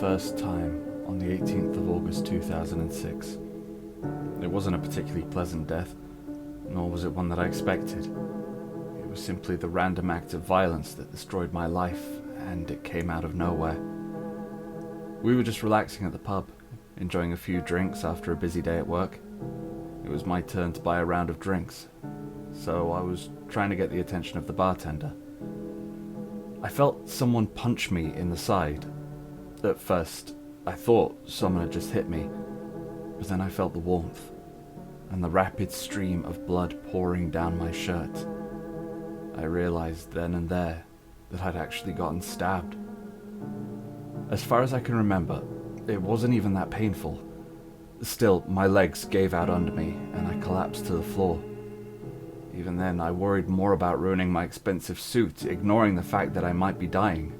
first time on the 18th of August 2006. It wasn't a particularly pleasant death, nor was it one that I expected. It was simply the random act of violence that destroyed my life, and it came out of nowhere. We were just relaxing at the pub, enjoying a few drinks after a busy day at work. It was my turn to buy a round of drinks, so I was trying to get the attention of the bartender. I felt someone punch me in the side. At first, I thought someone had just hit me, but then I felt the warmth and the rapid stream of blood pouring down my shirt. I realized then and there that I'd actually gotten stabbed. As far as I can remember, it wasn't even that painful. Still, my legs gave out under me and I collapsed to the floor. Even then, I worried more about ruining my expensive suit, ignoring the fact that I might be dying.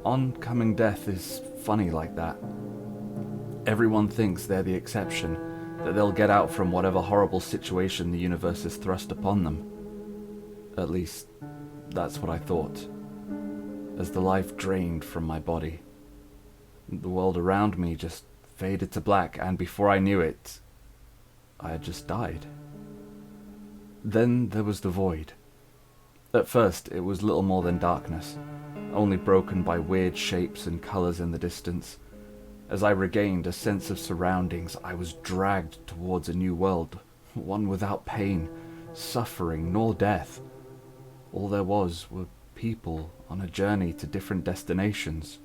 Oncoming death is funny like that. Everyone thinks they're the exception, that they'll get out from whatever horrible situation the universe has thrust upon them. At least, that's what I thought, as the life drained from my body. The world around me just faded to black, and before I knew it, I had just died. Then there was the void. At first, it was little more than darkness, only broken by weird shapes and colors in the distance. As I regained a sense of surroundings, I was dragged towards a new world, one without pain, suffering, nor death. All there was were people on a journey to different destinations.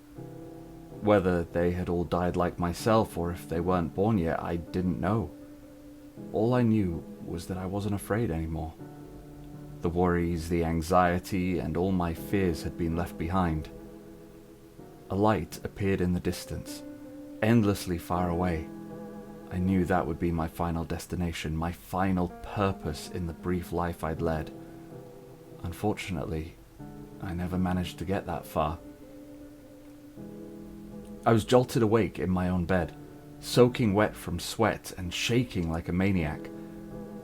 Whether they had all died like myself or if they weren't born yet, I didn't know. All I knew was that I wasn't afraid anymore. The worries, the anxiety, and all my fears had been left behind. A light appeared in the distance, endlessly far away. I knew that would be my final destination, my final purpose in the brief life I'd led. Unfortunately, I never managed to get that far. I was jolted awake in my own bed, soaking wet from sweat and shaking like a maniac.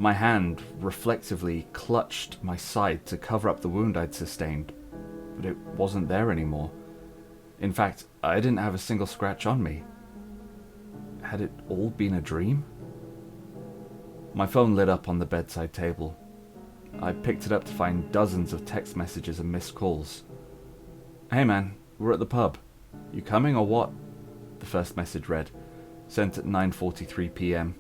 My hand reflexively clutched my side to cover up the wound I'd sustained, but it wasn't there anymore. In fact, I didn't have a single scratch on me. Had it all been a dream? My phone lit up on the bedside table. I picked it up to find dozens of text messages and missed calls. "Hey man, we're at the pub. You coming or what?" The first message read, sent at 9:43 p.m.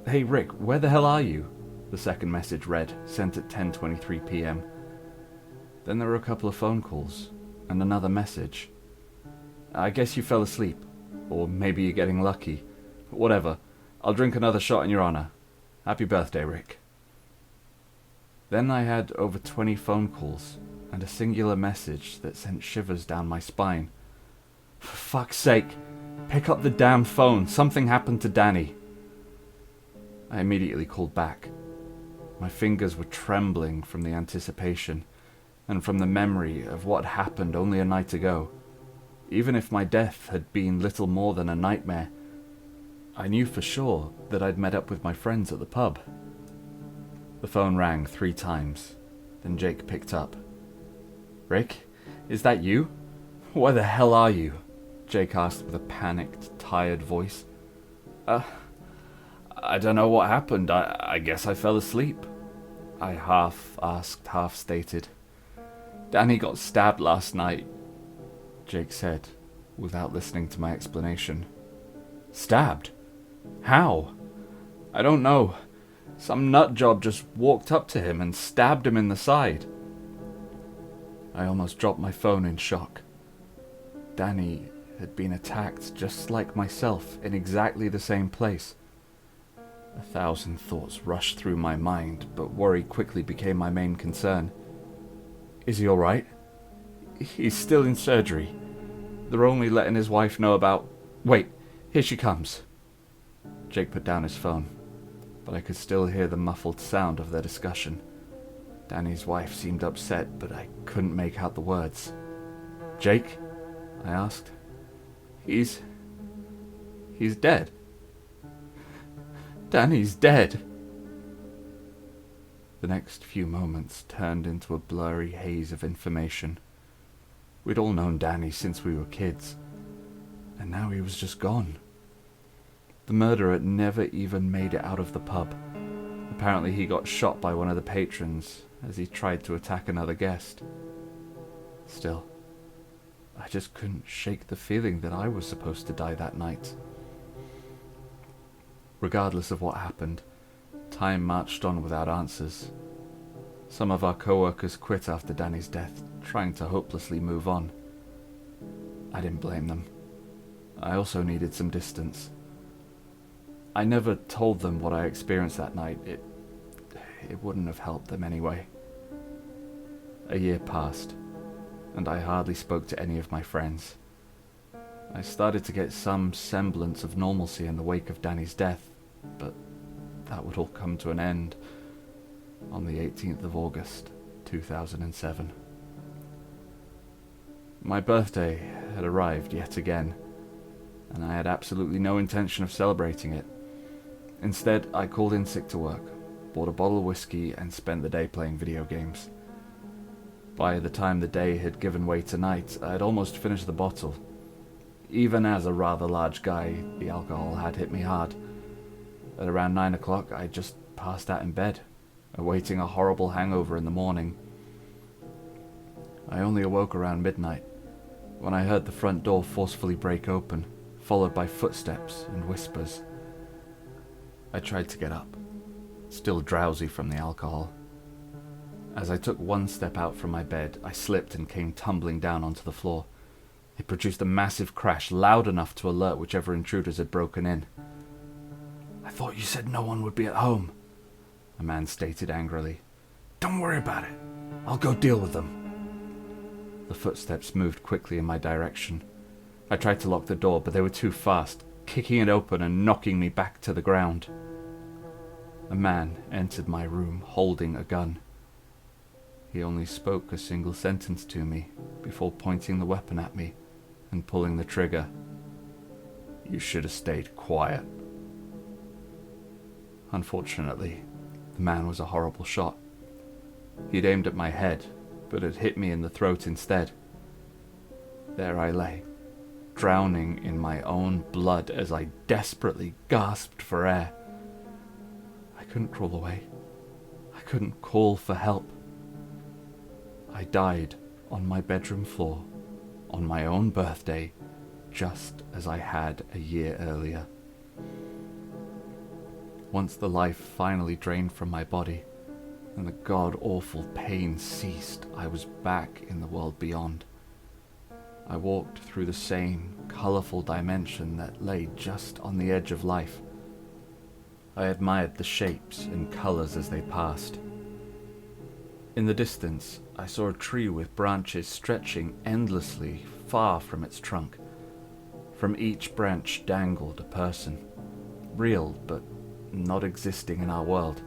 "Hey Rick, where the hell are you?" The second message read, sent at 10:23 p.m. Then there were a couple of phone calls, and another message. "I guess you fell asleep, or maybe you're getting lucky. Whatever, I'll drink another shot in your honor. Happy birthday, Rick." Then I had over 20 phone calls, and a singular message that sent shivers down my spine. "For fuck's sake, pick up the damn phone, something happened to Danny." I immediately called back. My fingers were trembling from the anticipation, and from the memory of what happened only a night ago. Even if my death had been little more than a nightmare, I knew for sure that I'd met up with my friends at the pub. The phone rang 3 times, then Jake picked up. "Rick, is that you? Where the hell are you?" Jake asked with a panicked, tired voice. I don't know what happened. I guess I fell asleep," I half asked, half stated. "Danny got stabbed last night," Jake said, without listening to my explanation. "Stabbed? How?" "I don't know. Some nutjob just walked up to him and stabbed him in the side." I almost dropped my phone in shock. Danny had been attacked just like myself in exactly the same place. 1,000 thoughts rushed through my mind, but worry quickly became my main concern. "Is he alright?" "He's still in surgery. They're only letting his wife know about—" "Wait, here she comes." Jake put down his phone, but I could still hear the muffled sound of their discussion. Danny's wife seemed upset, but I couldn't make out the words. "Jake?" I asked. He's dead. Danny's dead." The next few moments turned into a blurry haze of information. We'd all known Danny since we were kids. now he was just gone. The murderer never even made it out of the pub. Apparently he got shot by one of the patrons as he tried to attack another guest. Still, I just couldn't shake the feeling that I was supposed to die that night. Regardless of what happened, time marched on without answers. Some of our co-workers quit after Danny's death, trying to hopelessly move on. I didn't blame them. I also needed some distance. I never told them what I experienced that night. It wouldn't have helped them anyway. A year passed, and I hardly spoke to any of my friends. I started to get some semblance of normalcy in the wake of Danny's death, but that would all come to an end on the 18th of August, 2007. My birthday had arrived yet again, and I had absolutely no intention of celebrating it. Instead, I called in sick to work, bought a bottle of whiskey, and spent the day playing video games. By the time the day had given way to night, I had almost finished the bottle. Even as a rather large guy, the alcohol had hit me hard. At around 9 o'clock, I just passed out in bed, awaiting a horrible hangover in the morning. I only awoke around midnight, when I heard the front door forcefully break open, followed by footsteps and whispers. I tried to get up, still drowsy from the alcohol. As I took one step out from my bed, I slipped and came tumbling down onto the floor. It produced a massive crash, loud enough to alert whichever intruders had broken in. "I thought you said no one would be at home," a man stated angrily. "Don't worry about it. I'll go deal with them." The footsteps moved quickly in my direction. I tried to lock the door, but they were too fast, kicking it open and knocking me back to the ground. A man entered my room holding a gun. He only spoke a single sentence to me before pointing the weapon at me and pulling the trigger. "You should have stayed quiet." Unfortunately, the man was a horrible shot. He'd aimed at my head, but had hit me in the throat instead. There I lay, drowning in my own blood as I desperately gasped for air. I couldn't crawl away. I couldn't call for help. I died on my bedroom floor, on my own birthday, just as I had a year earlier. Once the life finally drained from my body, and the god-awful pain ceased, I was back in the world beyond. I walked through the same colourful dimension that lay just on the edge of life. I admired the shapes and colours as they passed. In the distance, I saw a tree with branches stretching endlessly far from its trunk. From each branch dangled a person, real but not existing in our world.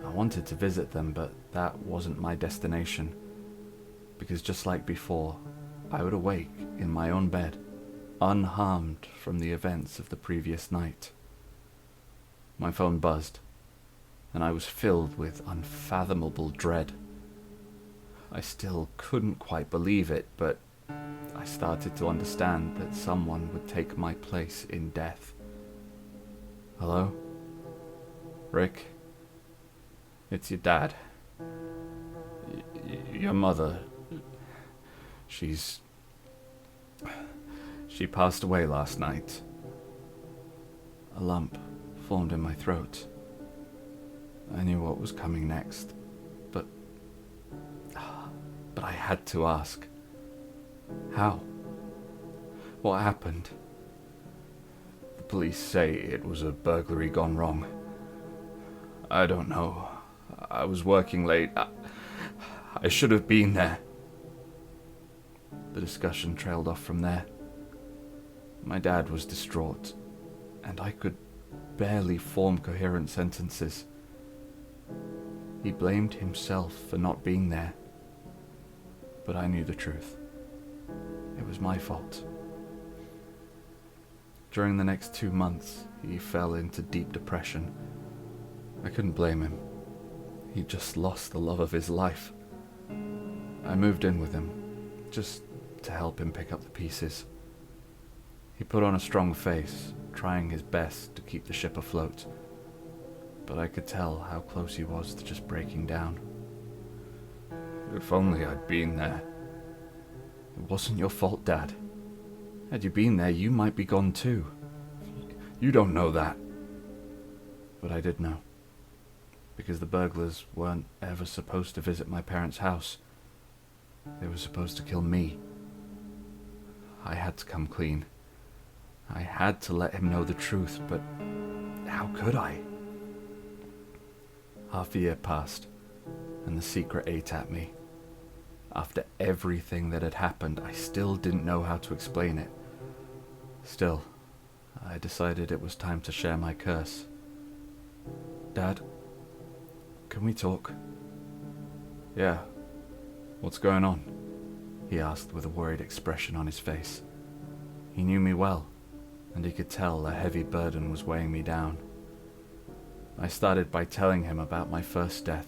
I wanted to visit them, but that wasn't my destination, because just like before, I would awake in my own bed, unharmed from the events of the previous night. My phone buzzed, and I was filled with unfathomable dread. I still couldn't quite believe it, but I started to understand that someone would take my place in death. "Hello? Rick? It's your dad. Your mother. She passed away last night." A lump formed in my throat. I knew what was coming next, but I had to ask. How? What happened? The police say it was a burglary gone wrong. I don't know. I was working late. I should have been there. The discussion trailed off from there. My dad was distraught, and I could barely form coherent sentences. He blamed himself for not being there, but I knew the truth. It was my fault. During the next 2 months, he fell into deep depression. I couldn't blame him. He just lost the love of his life. I moved in with him, just to help him pick up the pieces. He put on a strong face, trying his best to keep the ship afloat, but I could tell how close he was to just breaking down. If only I'd been there. It wasn't your fault, Dad. Had you been there, you might be gone too. You don't know that. But I did know, because the burglars weren't ever supposed to visit my parents' house. They were supposed to kill me. I had to come clean. I had to let him know the truth, but how could I? Half a year passed, and the secret ate at me. After everything that had happened, I still didn't know how to explain it. Still, I decided it was time to share my curse. Dad, can we talk? Yeah. What's going on? He asked with a worried expression on his face. He knew me well, and he could tell a heavy burden was weighing me down. I started by telling him about my first death,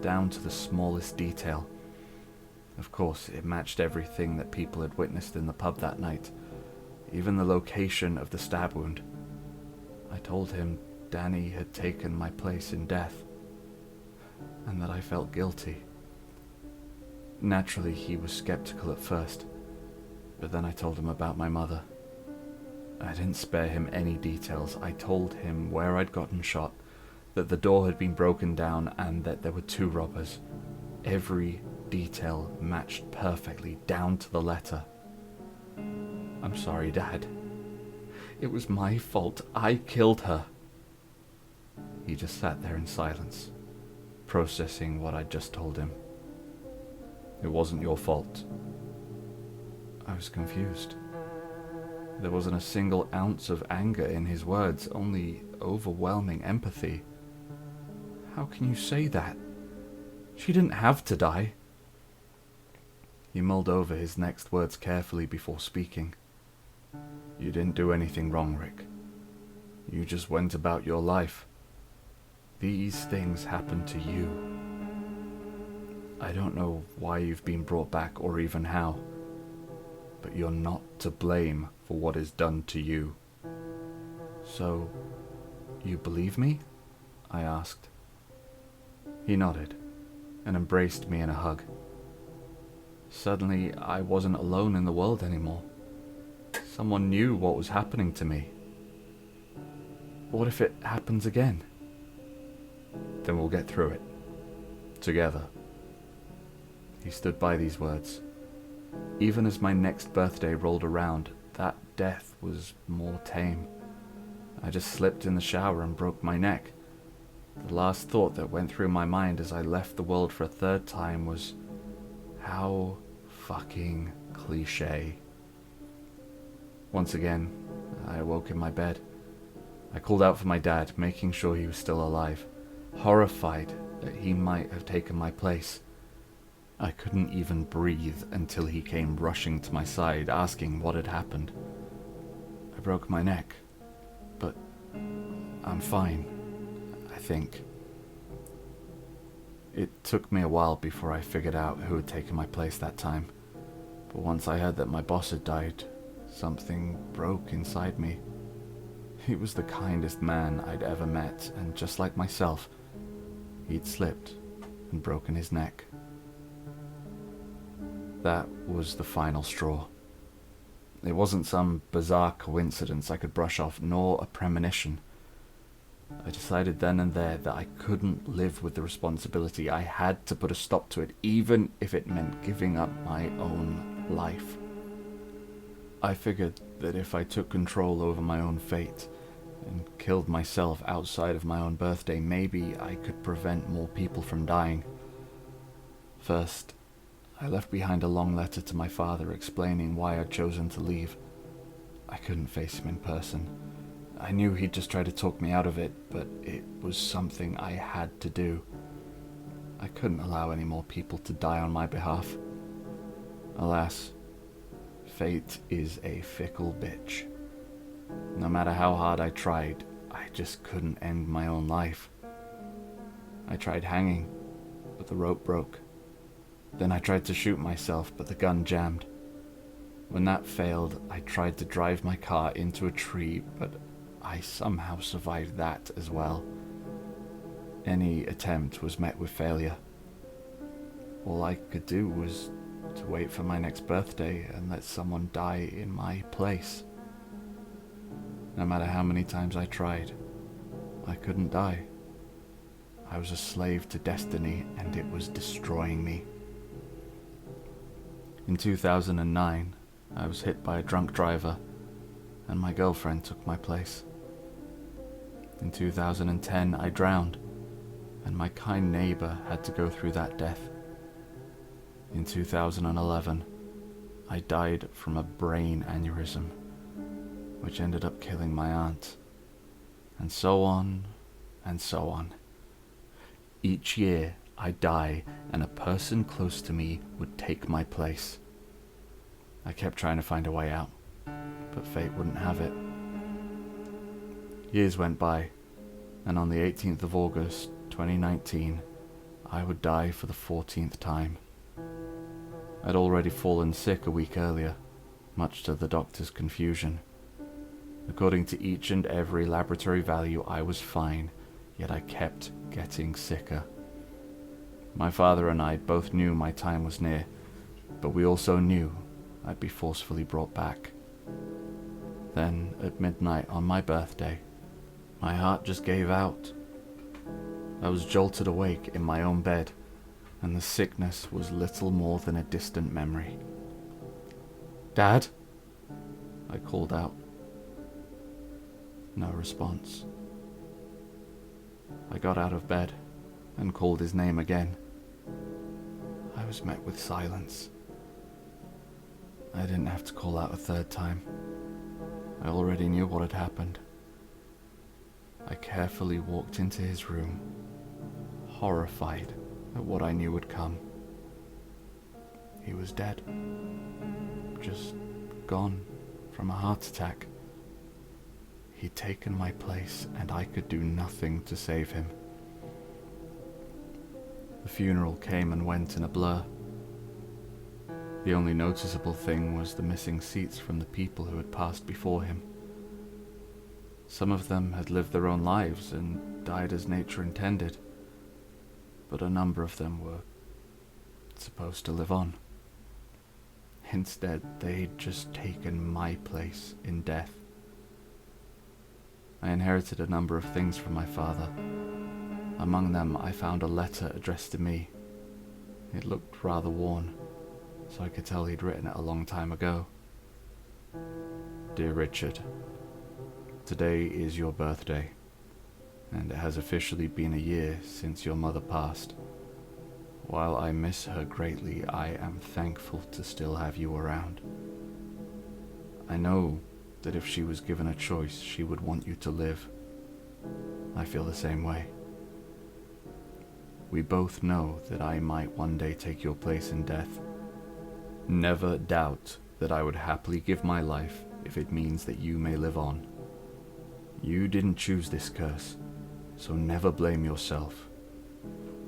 down to the smallest detail. Of course, it matched everything that people had witnessed in the pub that night, even the location of the stab wound. I told him Danny had taken my place in death, and that I felt guilty. Naturally, he was skeptical at first, but then I told him about my mother. I didn't spare him any details. I told him where I'd gotten shot, that the door had been broken down, and that there were 2 robbers. Every detail matched perfectly, down to the letter. I'm sorry, Dad. It was my fault. I killed her. He just sat there in silence, processing what I'd just told him. It wasn't your fault. I was confused. There wasn't a single ounce of anger in his words, only overwhelming empathy. How can you say that? She didn't have to die. He mulled over his next words carefully before speaking. You didn't do anything wrong, Rick. You just went about your life. These things happened to you. I don't know why you've been brought back or even how, but you're not to blame for what is done to you. So, you believe me? I asked. He nodded and embraced me in a hug. Suddenly, I wasn't alone in the world anymore. Someone knew what was happening to me. What if it happens again? Then we'll get through it. Together. He stood by these words. Even as my next birthday rolled around, that death was more tame. I just slipped in the shower and broke my neck. The last thought that went through my mind as I left the world for a 3rd time was, how fucking cliche. Once again, I awoke in my bed. I called out for my dad, making sure he was still alive, horrified that he might have taken my place. I couldn't even breathe until he came rushing to my side, asking what had happened. I broke my neck, but I'm fine, I think. It took me a while before I figured out who had taken my place that time, but once I heard that my boss had died, something broke inside me. He was the kindest man I'd ever met, and just like myself, he'd slipped and broken his neck. That was the final straw. It wasn't some bizarre coincidence I could brush off, nor a premonition. I decided then and there that I couldn't live with the responsibility. I had to put a stop to it, even if it meant giving up my own life. I figured that if I took control over my own fate and killed myself outside of my own birthday, maybe I could prevent more people from dying. First, I left behind a long letter to my father explaining why I'd chosen to leave. I couldn't face him in person. I knew he'd just try to talk me out of it, but it was something I had to do. I couldn't allow any more people to die on my behalf. Alas, fate is a fickle bitch. No matter how hard I tried, I just couldn't end my own life. I tried hanging, but the rope broke. Then I tried to shoot myself, but the gun jammed. When that failed, I tried to drive my car into a tree, but I somehow survived that as well. Any attempt was met with failure. All I could do was to wait for my next birthday and let someone die in my place. No matter how many times I tried, I couldn't die. I was a slave to destiny, and it was destroying me. In 2009, I was hit by a drunk driver, and my girlfriend took my place. In 2010, I drowned, and my kind neighbor had to go through that death. In 2011, I died from a brain aneurysm, which ended up killing my aunt, and so on, and so on. Each year, I'd die, and a person close to me would take my place. I kept trying to find a way out, but fate wouldn't have it. Years went by, and on the 18th of August, 2019, I would die for the 14th time. I'd already fallen sick a week earlier, much to the doctor's confusion. According to each and every laboratory value, I was fine, yet I kept getting sicker. My father and I both knew my time was near, but we also knew I'd be forcefully brought back. Then, at midnight on my birthday, my heart just gave out. I was jolted awake in my own bed, and the sickness was little more than a distant memory. "Dad?" I called out. No response. I got out of bed and called his name again. I was met with silence. I didn't have to call out a third time. I already knew what had happened. I carefully walked into his room, horrified at what I knew would come. He was dead. Just gone from a heart attack. He'd taken my place, and I could do nothing to save him. The funeral came and went in a blur. The only noticeable thing was the missing seats from the people who had passed before him. Some of them had lived their own lives and died as nature intended, but a number of them were supposed to live on. Instead, they'd just taken my place in death. I inherited a number of things from my father. Among them, I found a letter addressed to me. It looked rather worn, so I could tell he'd written it a long time ago. "Dear Richard, today is your birthday, and it has officially been a year since your mother passed. While I miss her greatly, I am thankful to still have you around. I know that if she was given a choice, she would want you to live. I feel the same way. We both know that I might one day take your place in death. Never doubt that I would happily give my life if it means that you may live on. You didn't choose this curse, so never blame yourself.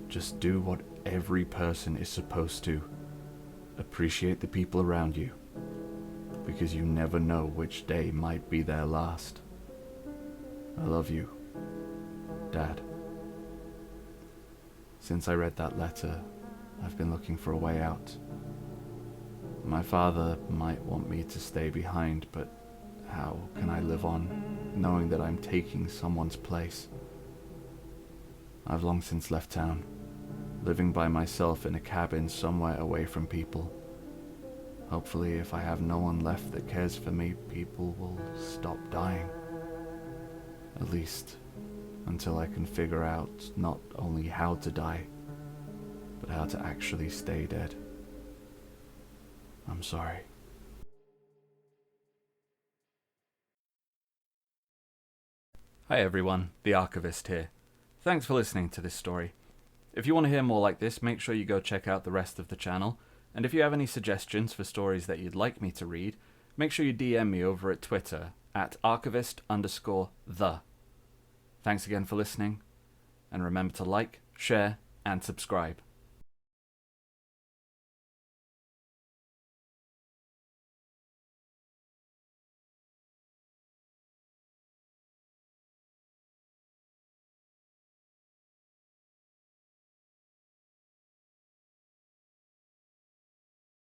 Just do what every person is supposed to. Appreciate the people around you, because you never know which day might be their last. I love you, Dad." Since I read that letter, I've been looking for a way out. My father might want me to stay behind, but how can I live on knowing that I'm taking someone's place? I've long since left town, living by myself in a cabin somewhere away from people. Hopefully, if I have no one left that cares for me, people will stop dying. At least, until I can figure out not only how to die, but how to actually stay dead. I'm sorry. Hi everyone, the Archivist here. Thanks for listening to this story. If you want to hear more like this, make sure you go check out the rest of the channel. And if you have any suggestions for stories that you'd like me to read, make sure you DM me over at Twitter at archivist_the. Thanks again for listening, and remember to like, share, and subscribe.